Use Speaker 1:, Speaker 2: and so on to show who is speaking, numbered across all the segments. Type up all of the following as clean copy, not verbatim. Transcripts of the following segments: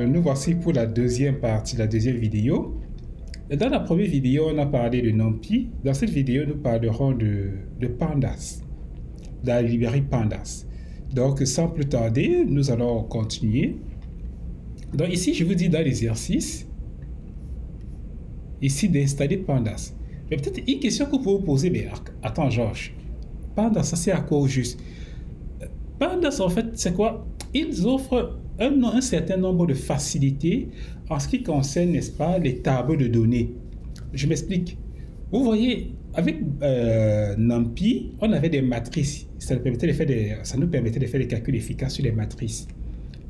Speaker 1: nous voici pour la deuxième partie, la deuxième vidéo. Dans la première vidéo, on a parlé de NumPy. Dans cette vidéo, nous parlerons de Pandas, de la librairie Pandas. Donc, sans plus tarder, nous allons continuer. Donc ici, je vous dis dans l'exercice, ici d'installer Pandas. Mais peut-être une question que vous pouvez vous poser, mais attends Georges, Pandas, ça sert à quoi au juste? Pandas, en fait, c'est quoi? Ils offrent un certain nombre de facilités en ce qui concerne, n'est-ce pas, les tables de données. Je m'explique. Vous voyez, avec NumPy, on avait des matrices. Ça nous permettait de faire des calculs efficaces sur les matrices.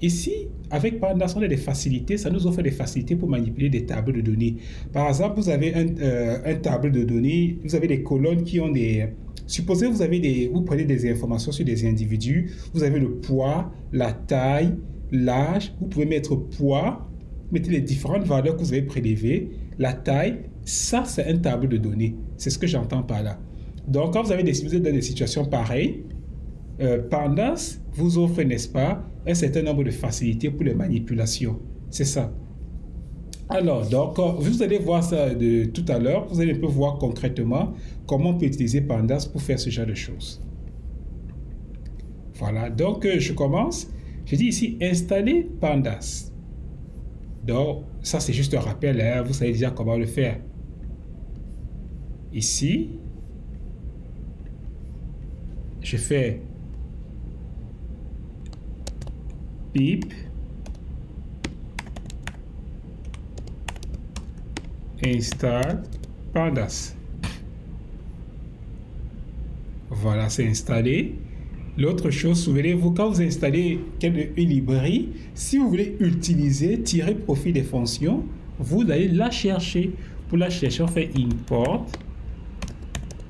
Speaker 1: Ici, avec Pandas, on a des facilités. Ça nous offre des facilités pour manipuler des tables de données. Par exemple, vous avez un tableau de données. Vous avez des colonnes qui ont des... Supposez vous prenez des informations sur des individus. Vous avez le poids, la taille, l'âge. Vous pouvez mettre poids, mettez les différentes valeurs que vous avez prélevées, la taille. Ça, c'est un tableau de données. C'est ce que j'entends par là. Donc, quand vous êtes dans des situations pareilles, Pandas vous offre, n'est-ce pas, un certain nombre de facilités pour les manipulations. C'est ça. Alors, donc, vous allez voir ça tout à l'heure. Vous allez un peu voir concrètement comment on peut utiliser Pandas pour faire ce genre de choses. Voilà, donc je commence. Je dis ici, installer Pandas. Donc, ça c'est juste un rappel, hein, vous savez déjà comment le faire. Ici, je fais pip install Pandas. Voilà, c'est installé. L'autre chose, souvenez-vous, quand vous installez une librairie, si vous voulez utiliser, tirer profit des fonctions, vous allez la chercher. Pour la chercher, on fait import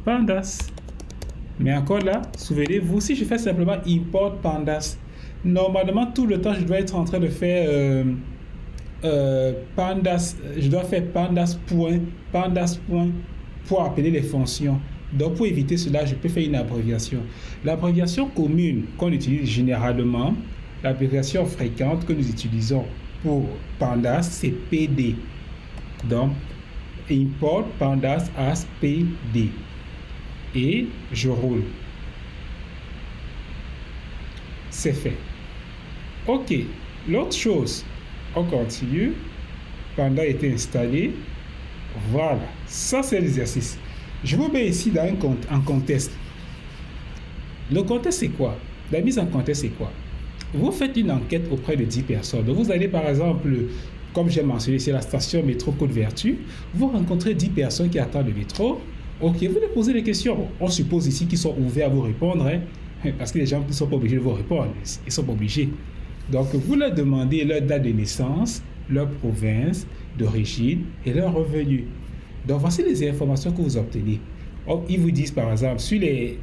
Speaker 1: Pandas. Mais encore là, souvenez-vous, si je fais simplement import Pandas, normalement, tout le temps, je dois être en train de faire Pandas. Je dois faire Pandas point pour appeler les fonctions. Donc, pour éviter cela, je peux faire une abréviation. L'abréviation commune qu'on utilise généralement, l'abréviation fréquente que nous utilisons pour Pandas, c'est PD. Donc, import Pandas as PD. Et je roule. C'est fait. OK. L'autre chose, on continue. Pandas a été installé. Voilà. Ça, c'est l'exercice. Je vous mets ici dans un contexte. Le contexte, c'est quoi? La mise en contexte, c'est quoi? Vous faites une enquête auprès de 10 personnes. Donc, vous allez, par exemple, comme j'ai mentionné, c'est la station métro Côte-Vertu. Vous rencontrez 10 personnes qui attendent le métro. OK, vous leur posez des questions. On suppose ici qu'ils sont ouverts à vous répondre, hein, parce que les gens ne sont pas obligés de vous répondre. Ils ne sont pas obligés. Donc, vous leur demandez leur date de naissance, leur province d'origine et leur revenu. Donc, voici les informations que vous obtenez. Ils vous disent, par exemple, sur les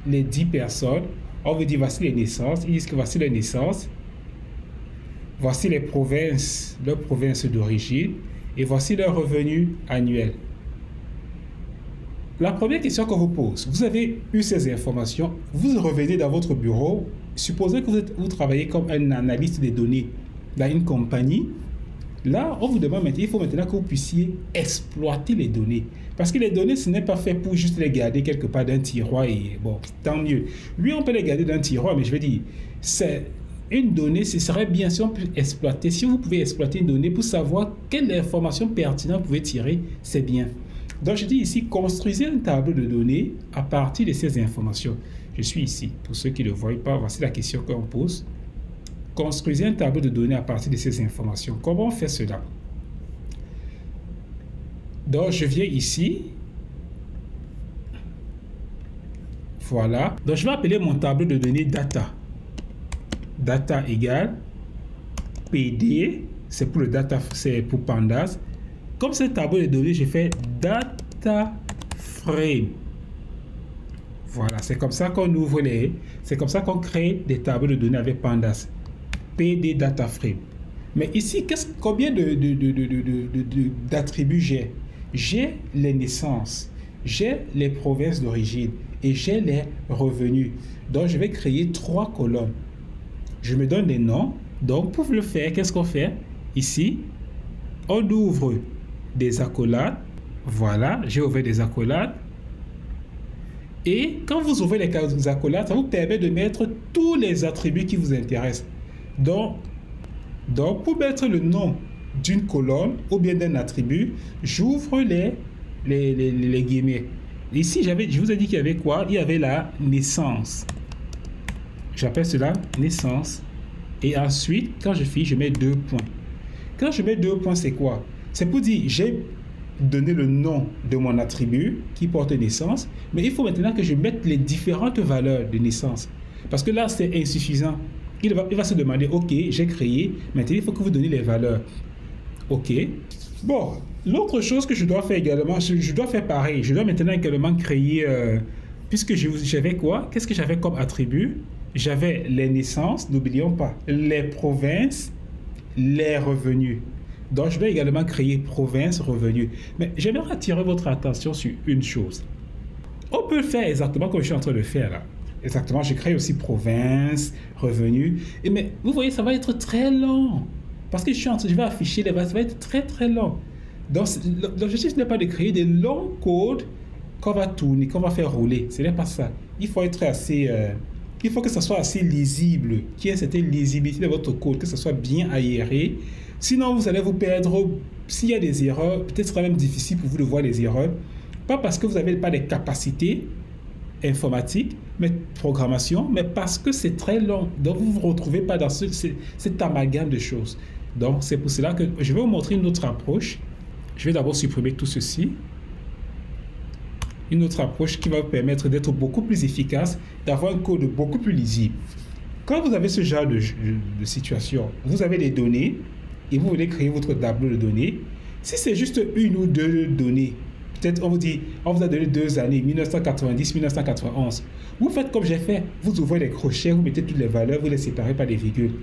Speaker 1: 10 personnes, on vous dit voici les naissances. Ils disent que voici les naissances. Voici les provinces, leurs provinces d'origine. Et voici leur revenu annuel. La première question qu'on vous pose, vous avez eu ces informations, vous revenez dans votre bureau. Supposez que vous travaillez comme un analyste des données dans une compagnie. Là, on vous demande maintenant, il faut maintenant que vous puissiez exploiter les données. Parce que les données, ce n'est pas fait pour juste les garder quelque part dans un tiroir et bon, tant mieux. Oui, on peut les garder dans un tiroir, mais je veux dire, c'est une donnée, ce serait bien si on peut exploiter. Si vous pouvez exploiter une donnée pour savoir quelle information pertinente vous pouvez tirer, c'est bien. Donc, je dis ici, construisez un tableau de données à partir de ces informations. Je suis ici. Pour ceux qui ne le voient pas, voici la question qu'on pose. Construisez un tableau de données à partir de ces informations. Comment on fait cela? Donc, je viens ici. Voilà. Donc, je vais appeler mon tableau de données data. Data égale PD. C'est pour le data, c'est pour Pandas. Comme c'est un tableau de données, je fais data frame. Voilà. C'est comme ça qu'on ouvre c'est comme ça qu'on crée des tableaux de données avec Pandas. PD data frame. Mais ici, combien d'attributs j'ai? J'ai les naissances, j'ai les provinces d'origine et j'ai les revenus. Donc, je vais créer 3 colonnes. Je me donne des noms Donc, pour le faire, qu'est-ce qu'on fait? Ici, on ouvre des accolades. Voilà, j'ai ouvert des accolades. Et quand vous ouvrez les accolades, ça vous permet de mettre tous les attributs qui vous intéressent. Donc pour mettre le nom d'une colonne ou bien d'un attribut, j'ouvre les guillemets. Ici, je vous ai dit qu'il y avait quoi? Il y avait la naissance. J'appelle cela naissance. Et ensuite, quand je finis, je mets 2 points. Quand je mets 2 points, c'est quoi? C'est pour dire, j'ai donné le nom de mon attribut qui porte naissance, mais il faut maintenant que je mette les différentes valeurs de naissance. Parce que là, c'est insuffisant. Il va se demander, ok, j'ai créé, maintenant il faut que vous donniez les valeurs. Ok. Bon, l'autre chose que je dois faire également, je dois faire pareil. Je dois maintenant également créer, puisque j'avais quoi? Qu'est-ce que j'avais comme attribut? J'avais les naissances, n'oublions pas, les provinces, les revenus. Donc, je dois également créer province, revenus. Mais j'aimerais attirer votre attention sur une chose. On peut le faire exactement comme je suis en train de le faire là. Exactement, je crée aussi province, revenus. Mais vous voyez, ça va être très long. Parce que je vais afficher les bases, ça va être très très long. Donc, l'objectif n'est pas de créer des longs codes qu'on va tourner, qu'on va faire rouler. Ce n'est pas ça. Il faut être assez... il faut que ça soit assez lisible, qu'il y ait cette lisibilité de votre code, que ça soit bien aéré. Sinon, vous allez vous perdre. S'il y a des erreurs, peut-être sera même difficile pour vous de voir les erreurs. Pas parce que vous n'avez pas les capacités informatiques, mais programmation, mais parce que c'est très long. Donc, vous ne vous retrouvez pas dans cet amalgame de choses. Donc, c'est pour cela que je vais vous montrer une autre approche. Je vais d'abord supprimer tout ceci. Une autre approche qui va vous permettre d'être beaucoup plus efficace, d'avoir un code beaucoup plus lisible. Quand vous avez ce genre de situation, vous avez des données et vous voulez créer votre tableau de données. Si c'est juste une ou deux données, peut-être on vous dit, on vous a donné 2 années, 1990, 1991. Vous faites comme j'ai fait, vous ouvrez les crochets, vous mettez toutes les valeurs, vous les séparez par des virgules.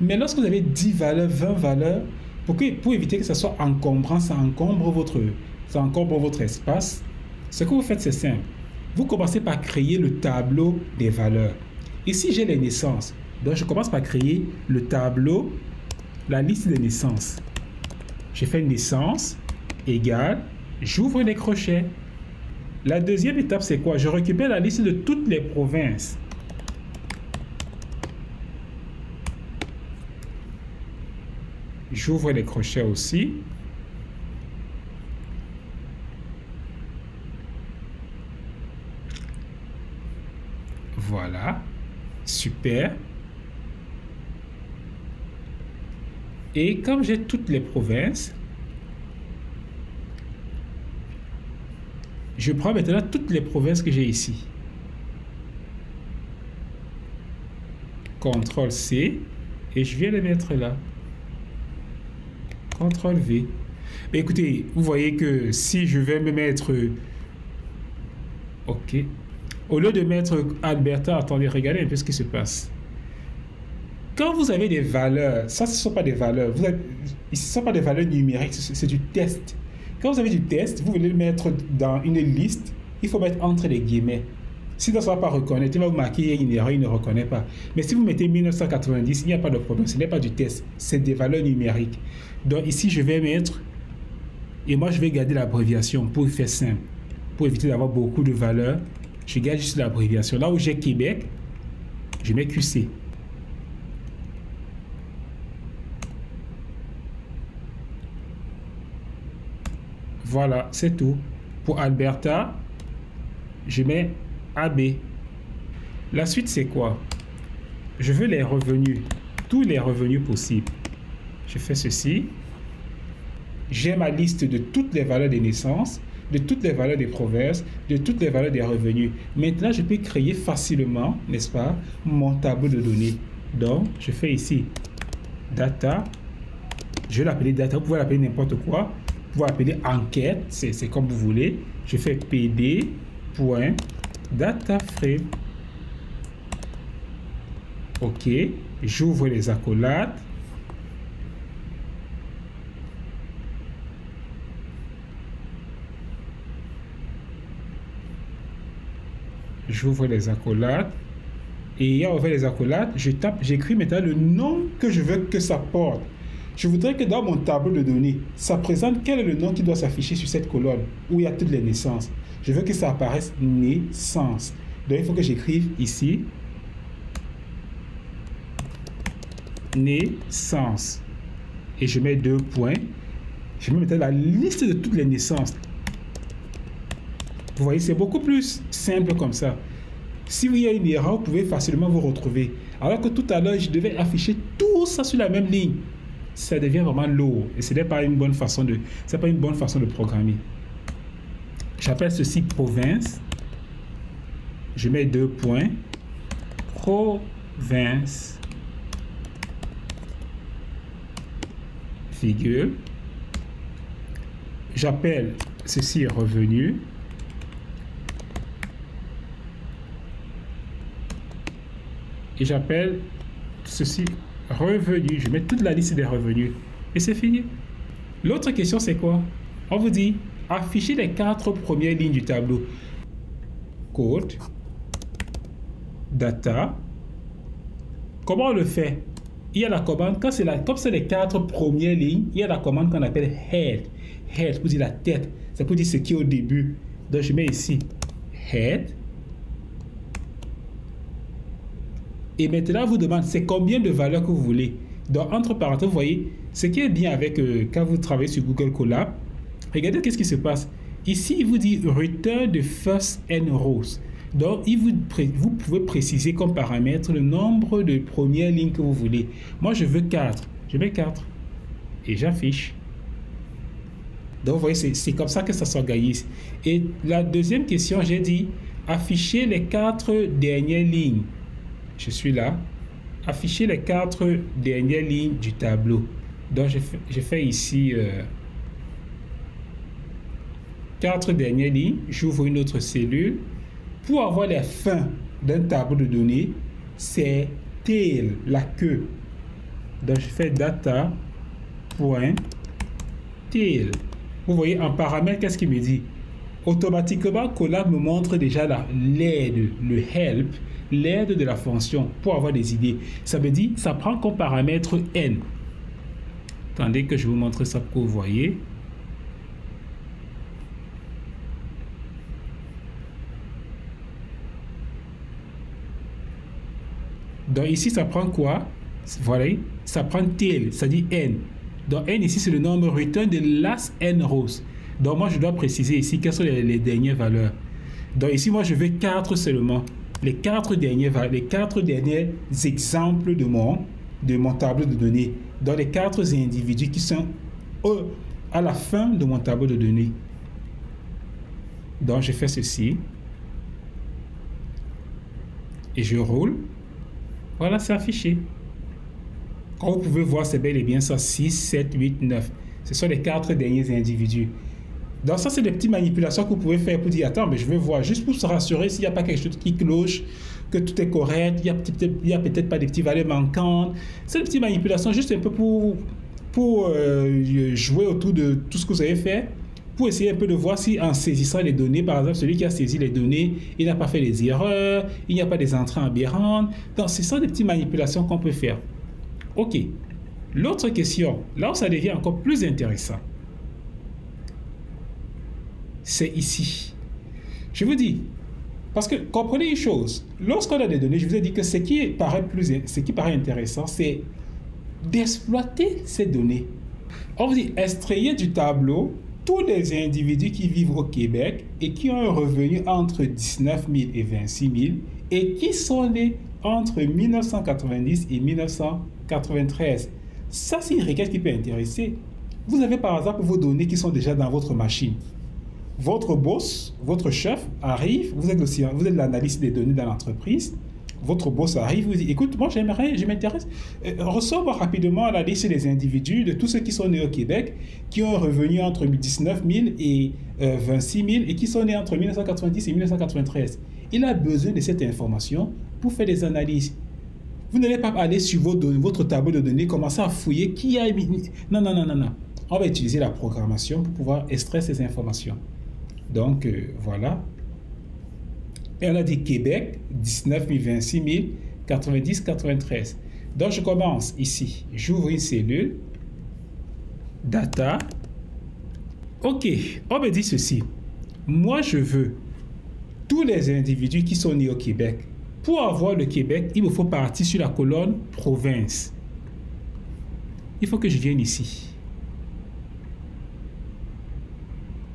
Speaker 1: Mais lorsque vous avez 10 valeurs, 20 valeurs, pour éviter que ça soit encombrant, ça encombre votre espace, ce que vous faites, c'est simple. Vous commencez par créer le tableau des valeurs. Ici, j'ai les naissances. Donc, je commence par créer le tableau, la liste des naissances. J'ai fait naissance égale, j'ouvre les crochets. La deuxième étape, c'est quoi? Je récupère la liste de toutes les provinces. J'ouvre les crochets aussi. Voilà, super. Et comme j'ai toutes les provinces, je prends maintenant toutes les provinces que j'ai ici. CTRL-C et je viens les mettre là. CTRL-V. Mais écoutez, vous voyez que si je vais me mettre... OK. Au lieu de mettre Alberta, attendez, regardez un peu ce qui se passe. Quand vous avez des valeurs, ça ce ne sont pas des valeurs, ce ne sont pas des valeurs numériques, c'est du test. Quand vous avez du test, vous voulez le mettre dans une liste, il faut mettre entre les guillemets. Sinon, ça ne va pas reconnaître, il va vous marquer une erreur, il ne reconnaît pas. Mais si vous mettez 1990, il n'y a pas de problème, ce n'est pas du test, c'est des valeurs numériques. Donc ici, je vais mettre, et moi je vais garder l'abréviation pour faire simple, pour éviter d'avoir beaucoup de valeurs. Je garde juste l'abréviation. Là où j'ai Québec, je mets QC. Voilà, c'est tout. Pour Alberta, je mets AB. La suite, c'est quoi? Je veux les revenus, tous les revenus possibles. Je fais ceci. J'ai ma liste de toutes les valeurs des naissances, de toutes les valeurs des provinces, de toutes les valeurs des revenus. Maintenant, je peux créer facilement, n'est-ce pas, mon tableau de données. Donc, je fais ici data. Je vais l'appeler data. Vous pouvez l'appeler n'importe quoi. Vous pouvez l'appeler enquête. C'est comme vous voulez. Je fais pd.dataframe. OK. J'ouvre les accolades. J'ouvre les accolades. Et ayant ouvert les accolades, j'écris maintenant le nom que je veux que ça porte. Je voudrais que dans mon tableau de données, ça présente quel est le nom qui doit s'afficher sur cette colonne où il y a toutes les naissances. Je veux que ça apparaisse naissance. Donc il faut que j'écrive ici naissance. Et je mets 2 points. Je mets maintenant la liste de toutes les naissances. Vous voyez, c'est beaucoup plus simple comme ça. Si il y a une erreur, vous pouvez facilement vous retrouver. Alors que tout à l'heure, je devais afficher tout ça sur la même ligne. Ça devient vraiment lourd. Et ce n'est pas une bonne façon de, programmer. J'appelle ceci province. Je mets 2 points. Province. Virgule. J'appelle ceci revenu. Et j'appelle ceci revenu. Je mets toute la liste des revenus. Et c'est fini. L'autre question, c'est quoi? On vous dit afficher les 4 premières lignes du tableau. Code. Data. Comment on le fait? Il y a la commande, comme c'est les 4 premières lignes, il y a la commande qu'on appelle head. Head, pour dire la tête. C'est pour dire ce qui est au début. Donc je mets ici head. Et maintenant, on vous demande c'est combien de valeurs que vous voulez. Donc, entre parenthèses, vous voyez, ce qui est bien avec quand vous travaillez sur Google Colab, regardez qu'est-ce qui se passe. Ici, il vous dit Return the first n rows. Donc, vous pouvez préciser comme paramètre le nombre de premières lignes que vous voulez. Moi, je veux 4. Je mets 4. Et j'affiche. Donc, vous voyez, c'est comme ça que ça s'organise. Et la deuxième question, j'ai dit afficher les 4 dernières lignes. Je suis là. Afficher les 4 dernières lignes du tableau. Donc, je fais ici 4 dernières lignes. J'ouvre une autre cellule. Pour avoir les fins d'un tableau de données, c'est tail, la queue. Donc, je fais data.tail. Vous voyez, en paramètre, qu'est-ce qu'il me dit? Automatiquement, Colab me montre déjà l'aide, le help, l'aide de la fonction pour avoir des idées. Ça veut dire, ça prend comme paramètre n. Attendez que je vous montre ça pour que vous voyez. Donc ici, ça prend quoi? Voilà, ça prend tail, ça dit n. Donc n ici, c'est le nombre return de last n rows. Donc moi, je dois préciser ici quelles sont les dernières valeurs. Donc ici, moi, je veux 4 seulement. Les 4 derniers exemples de mon tableau de données. Dans les 4 individus qui sont à la fin de mon tableau de données. Donc je fais ceci. Et je roule. Voilà, c'est affiché. Comme vous pouvez voir, c'est bel et bien ça, 6, 7, 8, 9. Ce sont les 4 derniers individus. Donc ça, c'est des petites manipulations que vous pouvez faire pour dire, attends, mais je veux voir, juste pour se rassurer s'il n'y a pas quelque chose qui cloche, que tout est correct, il n'y a peut-être pas des petites valeurs manquantes. C'est des petites manipulations juste un peu pour jouer autour de tout ce que vous avez fait, pour essayer un peu de voir si en saisissant les données, par exemple, celui qui a saisi les données, il n'a pas fait des erreurs, il n'y a pas des entrées aberrantes. Donc, ce sont des petites manipulations qu'on peut faire. OK. L'autre question, là où ça devient encore plus intéressant, c'est ici. Je vous dis, parce que comprenez une chose, lorsqu'on a des données, je vous ai dit que ce qui paraît intéressant, c'est d'exploiter ces données. On vous dit, extrayez du tableau tous les individus qui vivent au Québec et qui ont un revenu entre 19 000 et 26 000 et qui sont nés entre 1990 et 1993. Ça, c'est une requête qui peut intéresser. Vous avez par exemple vos données qui sont déjà dans votre machine. Votre boss, votre chef arrive, vous êtes l'analyste des données dans l'entreprise. Votre boss arrive, vous dit, écoute, moi je m'intéresse, ressors-moi rapidement la liste des individus, de tous ceux qui sont nés au Québec, qui ont un revenu entre 19 000 et 26 000 et qui sont nés entre 1990 et 1993. Il a besoin de cette information pour faire des analyses. Vous n'allez pas aller sur votre tableau de données, commencer à fouiller qui a mis... Non. On va utiliser la programmation pour pouvoir extraire ces informations. Donc, voilà. Et on a dit Québec, 19 000, 26 000, 90, 93. Donc, je commence ici. J'ouvre une cellule. Data. OK. On me dit ceci. Moi, je veux tous les individus qui sont nés au Québec. Pour avoir le Québec, il me faut partir sur la colonne province. Il faut que je vienne ici.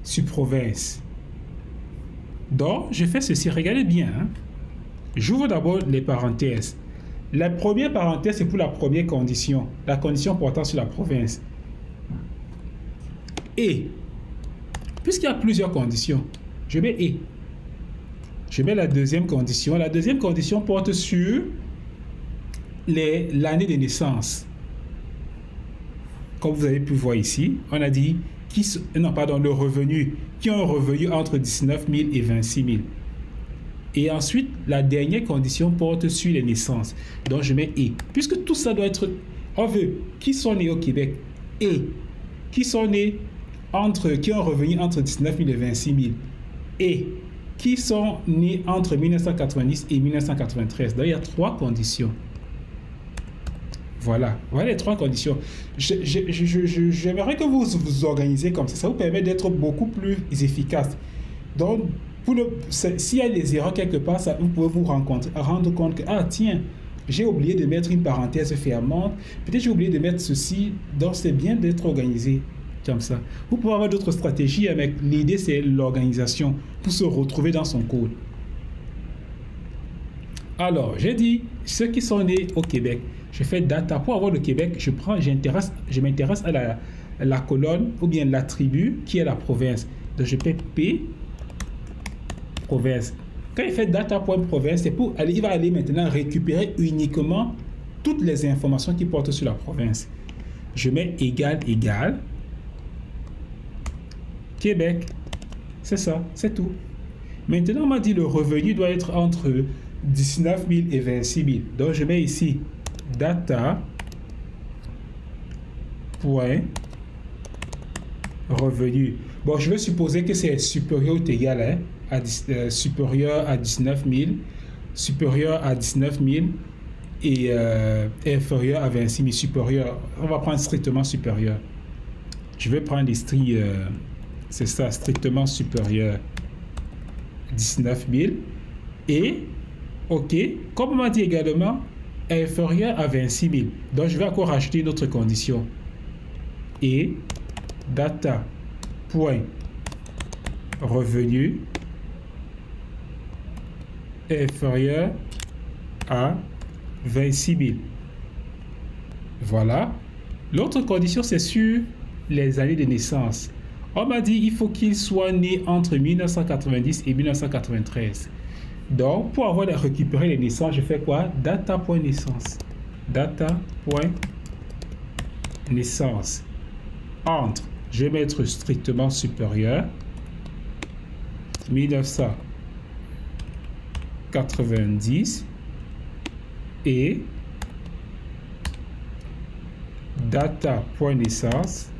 Speaker 1: Sur province. Donc, je fais ceci. Regardez bien. Hein? J'ouvre d'abord les parenthèses. La première parenthèse, c'est pour la première condition. La condition portant sur la province. Et, puisqu'il y a plusieurs conditions, je mets et. Je mets la deuxième condition. La deuxième condition porte sur l'année de naissance. Comme vous avez pu voir ici, on a dit le revenu, qui ont un revenu entre 19 000 et 26 000. Et ensuite, la dernière condition porte sur les naissances. Donc, je mets et. Puisque tout ça doit être, on veut, qui sont nés au Québec et qui sont nés qui ont un revenu entre 19 000 et 26 000 et qui sont nés entre 1990 et 1993. Donc, il y a trois conditions. Voilà les trois conditions. J'aimerais que vous vous organisez comme ça. Ça vous permet d'être beaucoup plus efficace. Donc, s'il y a des erreurs quelque part, vous pouvez vous rendre compte que, ah tiens, j'ai oublié de mettre une parenthèse fermante. Peut-être j'ai oublié de mettre ceci. Donc, c'est bien d'être organisé comme ça. Vous pouvez avoir d'autres stratégies, mais l'idée, c'est l'organisation pour se retrouver dans son code. Alors, j'ai dit, ceux qui sont nés au Québec, je fais data. Pour avoir le Québec, je m'intéresse à la colonne ou bien l'attribut qui est la province. Donc, je fais P, province. Quand il fait data.province, c'est pour il va aller maintenant récupérer uniquement toutes les informations qui portent sur la province. Je mets égal, Québec. C'est ça, c'est tout. Maintenant, on m'a dit le revenu doit être entre 19 000 et 26 000. Donc, je mets ici data point revenu. Bon, je vais supposer que c'est supérieur ou égal supérieur à 19 000, supérieur à 19 000 et inférieur à 26 000, supérieur. On va prendre strictement supérieur. Je vais prendre les stries, c'est ça, strictement supérieur 19 000 et OK, comme on m'a dit également, inférieur à 26 000. Donc, je vais encore rajouter une autre condition. Et data point revenu inférieur à 26 000. Voilà. L'autre condition, c'est sur les années de naissance. On m'a dit il faut qu'il soit né entre 1990 et 1993. Donc, pour récupérer les naissances, je fais quoi? Data.naissance. Data.naissance. Entre, je vais mettre strictement supérieur. 1990 et data.naissance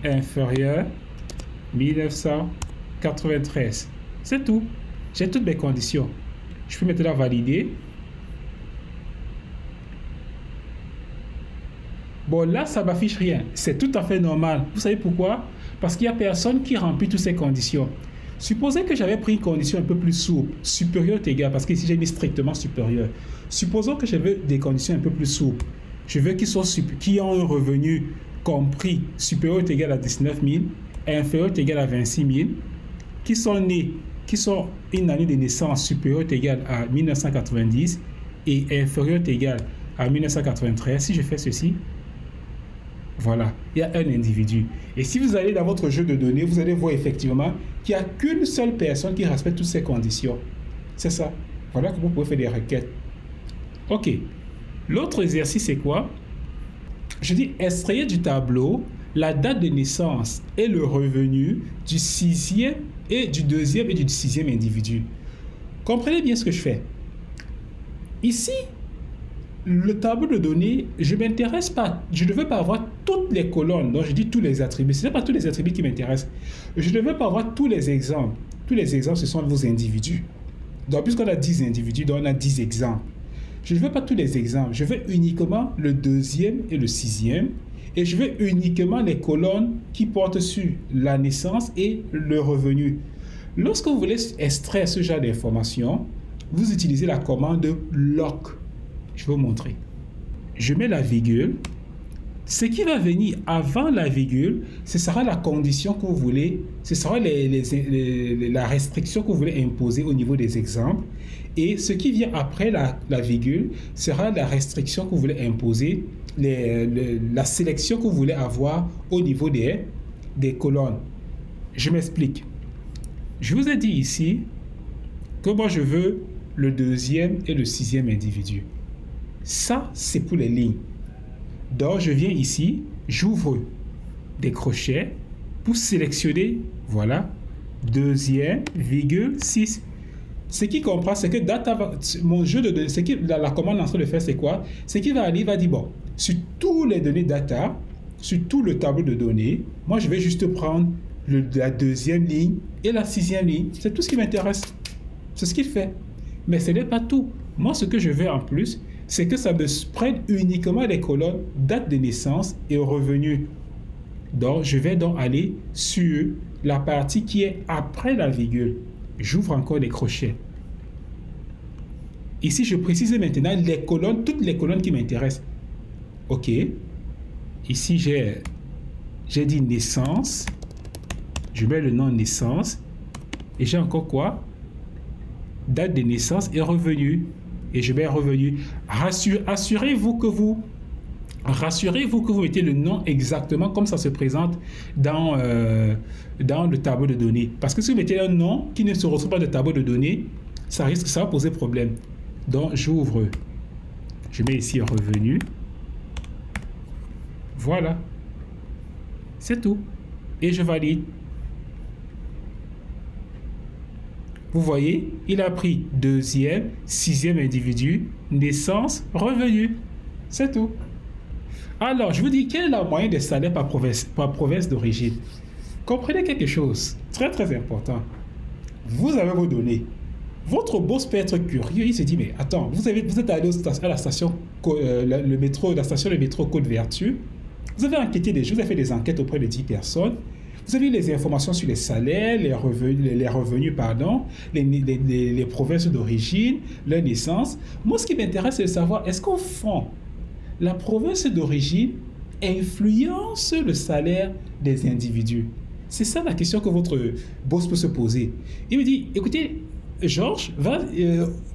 Speaker 1: inférieur 1993. C'est tout. J'ai toutes mes conditions. Je peux maintenant valider. Bon, là, ça ne m'affiche rien. C'est tout à fait normal. Vous savez pourquoi? Parce qu'il n'y a personne qui remplit toutes ces conditions. Supposez que j'avais pris une condition un peu plus souple, supérieure ou égale, parce qu'ici j'ai mis strictement supérieur. Supposons que j'avais des conditions un peu plus souples. Je veux qu'ils ont un revenu compris supérieur ou égal à 19 000, inférieur ou égal à 26 000, qui sont une année de naissance supérieure ou égale à 1990 et inférieure ou égale à 1993. Si je fais ceci, voilà, il y a un individu. Et si vous allez dans votre jeu de données, vous allez voir effectivement qu'il n'y a qu'une seule personne qui respecte toutes ces conditions. C'est ça. Voilà que vous pouvez faire des requêtes. OK. L'autre exercice, c'est quoi? Je dis extrayer du tableau la date de naissance et le revenu du sixième et du deuxième et du sixième individu. Comprenez bien ce que je fais. Ici, le tableau de données, je ne m'intéresse pas, je ne veux pas avoir toutes les colonnes, donc je dis tous les attributs, ce n'est pas tous les attributs qui m'intéressent. Je ne veux pas avoir tous les exemples. Tous les exemples, ce sont vos individus. Donc, puisqu'on a 10 individus, donc on a 10 exemples. Je ne veux pas tous les exemples, je veux uniquement le deuxième et le sixième, et je veux uniquement les colonnes qui portent sur la naissance et le revenu. Lorsque vous voulez extraire ce genre d'informations, vous utilisez la commande loc. Je vais vous montrer. Je mets la virgule. Ce qui va venir avant la virgule, ce sera la condition que vous voulez, ce sera la restriction que vous voulez imposer au niveau des exemples. Et ce qui vient après la virgule sera la restriction que vous voulez imposer, la sélection que vous voulez avoir au niveau des colonnes. Je m'explique. Je vous ai dit ici que moi je veux le deuxième et le sixième individu. Ça, c'est pour les lignes. Donc, je viens ici, j'ouvre des crochets pour sélectionner, voilà, deuxième, virgule, 6. Ce qui comprend, c'est que mon jeu de données, la commande en train de faire, c'est quoi? C'est qu'il va aller, il va dire, bon, sur tous les données data, sur tout le tableau de données, moi, je vais juste prendre la deuxième ligne et la sixième ligne. C'est tout ce qui m'intéresse. C'est ce qu'il fait. Mais ce n'est pas tout. Moi, ce que je veux en plus, c'est que ça me prenne uniquement les colonnes date de naissance et revenu. Donc, je vais donc aller sur la partie qui est après la virgule. J'ouvre encore les crochets. Ici, je précise maintenant les colonnes, toutes les colonnes qui m'intéressent. OK. Ici, j'ai dit naissance. Je mets le nom naissance. Et j'ai encore quoi? Date de naissance et revenu. Et je mets revenu. Rassurez-vous que vous mettez le nom exactement comme ça se présente dans le tableau de données. Parce que si vous mettez un nom qui ne se retrouve pas dans le tableau de données, ça va poser problème. Donc, j'ouvre. Je mets ici revenu. Voilà. C'est tout. Et je valide. Vous voyez, il a pris deuxième, sixième individu, naissance, revenu. C'est tout. Alors, je vous dis, quelle est la moyenne des salaires par province d'origine? Comprenez quelque chose, très très important. Vous avez vos données. Votre boss peut être curieux, il se dit, mais attends, vous êtes allé à la station, la station de métro Côte-Vertu, vous avez enquêté des choses, vous avez fait des enquêtes auprès de 10 personnes, vous avez les informations sur les salaires, les revenus, les provinces d'origine, leur naissance. Moi, ce qui m'intéresse, c'est de savoir, est-ce qu'au fond, la province d'origine influence le salaire des individus? C'est ça la question que votre boss peut se poser. Il me dit, écoutez, Georges,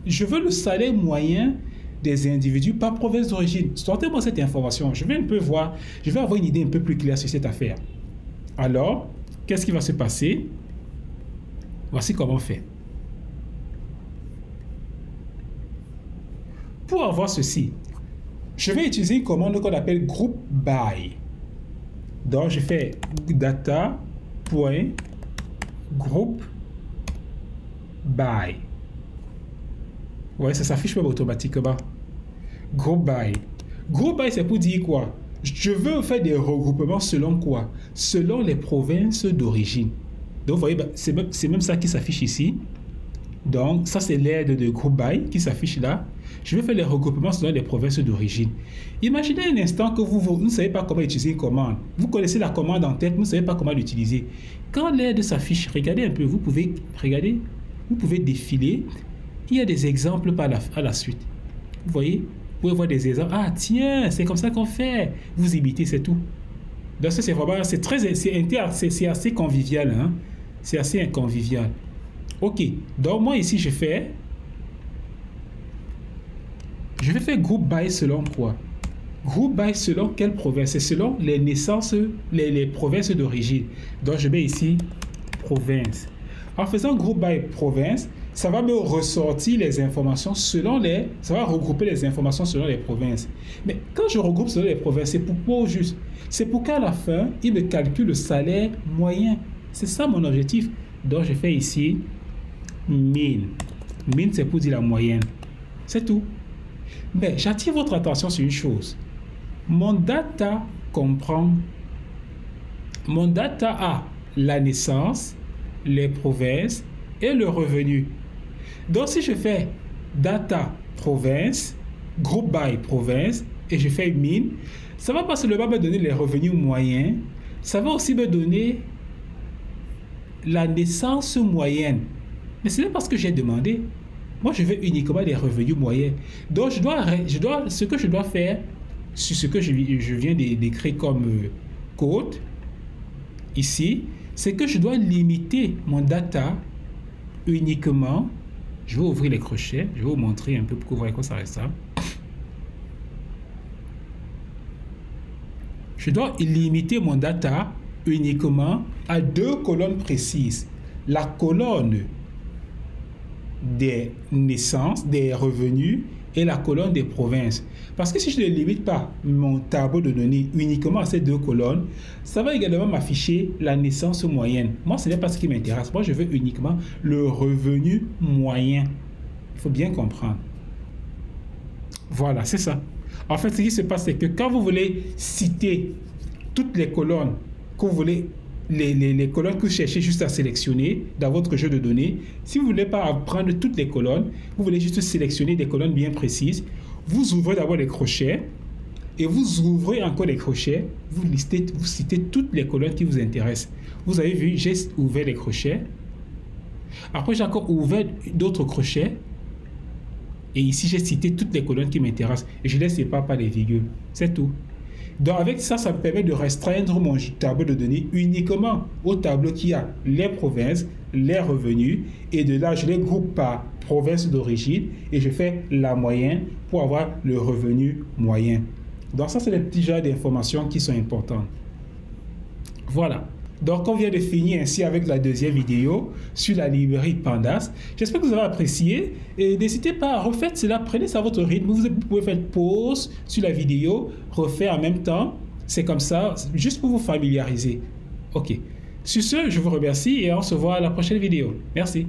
Speaker 1: je veux le salaire moyen des individus par province d'origine. Sortez-moi cette information. Je vais un peu voir, je vais avoir une idée un peu plus claire sur cette affaire. Alors, qu'est-ce qui va se passer? Voici comment on fait. Pour avoir ceci, je vais utiliser une commande qu'on appelle group by. Donc, je fais data.group by. Ouais, ça s'affiche pas automatiquement. Group by. Group by, c'est pour dire quoi? Je veux faire des regroupements selon quoi? Selon les provinces d'origine. Donc, vous voyez, c'est même ça qui s'affiche ici. Donc, ça, c'est l'aide de group by qui s'affiche là. Je vais faire les regroupements selon les provinces d'origine. Imaginez un instant que vous ne savez pas comment utiliser une commande. Vous connaissez la commande en tête, vous ne savez pas comment l'utiliser. Quand l'aide s'affiche, regardez un peu, vous pouvez défiler. Il y a des exemples à la suite. Vous voyez? Vous pouvez voir des exemples. Ah tiens, c'est comme ça qu'on fait. Vous imitez, c'est tout. Donc ça, c'est vraiment, c'est assez convivial. Hein? C'est assez convivial. Ok. Donc moi ici, je vais faire group by selon quoi? Group by selon quelle province? C'est selon les naissances, les provinces d'origine. Donc je mets ici province. En faisant group by province, ça va me ressortir les informations ça va regrouper les informations selon les provinces. Mais quand je regroupe selon les provinces, c'est pourquoi au juste? C'est pour qu'à la fin, il me calcule le salaire moyen. C'est ça mon objectif. Donc je fais ici mean. Mean, c'est pour dire la moyenne. C'est tout. Mais j'attire votre attention sur une chose. Mon data comprend, mon data a la naissance, les provinces et le revenu. Donc si je fais data province, group by province et je fais min, ça va pas seulement me donner les revenus moyens, ça va aussi me donner la naissance moyenne. Mais ce n'est pas ce que j'ai demandé. Moi, je veux uniquement les revenus moyens. Donc, ce que je dois faire, sur ce que je viens d'écrire comme code, ici, c'est que je dois limiter mon data uniquement. Je vais ouvrir les crochets. Je vais vous montrer un peu pour que vous voyez quoi ça reste. Je dois limiter mon data uniquement à 2 colonnes précises. La colonne des naissances, des revenus et la colonne des provinces. Parce que si je ne limite pas mon tableau de données uniquement à ces 2 colonnes, ça va également m'afficher la naissance moyenne. Moi, ce n'est pas ce qui m'intéresse. Moi, je veux uniquement le revenu moyen. Il faut bien comprendre. Voilà, c'est ça. En fait, ce qui se passe, c'est que quand vous voulez citer toutes les colonnes que vous voulez, les colonnes que vous cherchez juste à sélectionner dans votre jeu de données, si vous ne voulez pas prendre toutes les colonnes, vous voulez juste sélectionner des colonnes bien précises, vous ouvrez d'abord les crochets et vous ouvrez encore les crochets, vous citez toutes les colonnes qui vous intéressent. Vous avez vu, j'ai ouvert les crochets. Après, j'ai encore ouvert d'autres crochets. Et ici, j'ai cité toutes les colonnes qui m'intéressent. Et je les sépare par les virgules. C'est tout. Donc, avec ça, ça me permet de restreindre mon tableau de données uniquement au tableau qui a les provinces, les revenus. Et de là, je les groupe par province d'origine et je fais la moyenne pour avoir le revenu moyen. Donc, ça, c'est les petits genres d'informations qui sont importantes. Voilà. Donc, on vient de finir ainsi avec la deuxième vidéo sur la librairie Pandas. J'espère que vous avez apprécié. Et n'hésitez pas à refaire cela. Prenez ça à votre rythme. Vous pouvez faire pause sur la vidéo, refaire en même temps. C'est comme ça, juste pour vous familiariser. OK. Sur ce, je vous remercie et on se voit à la prochaine vidéo. Merci.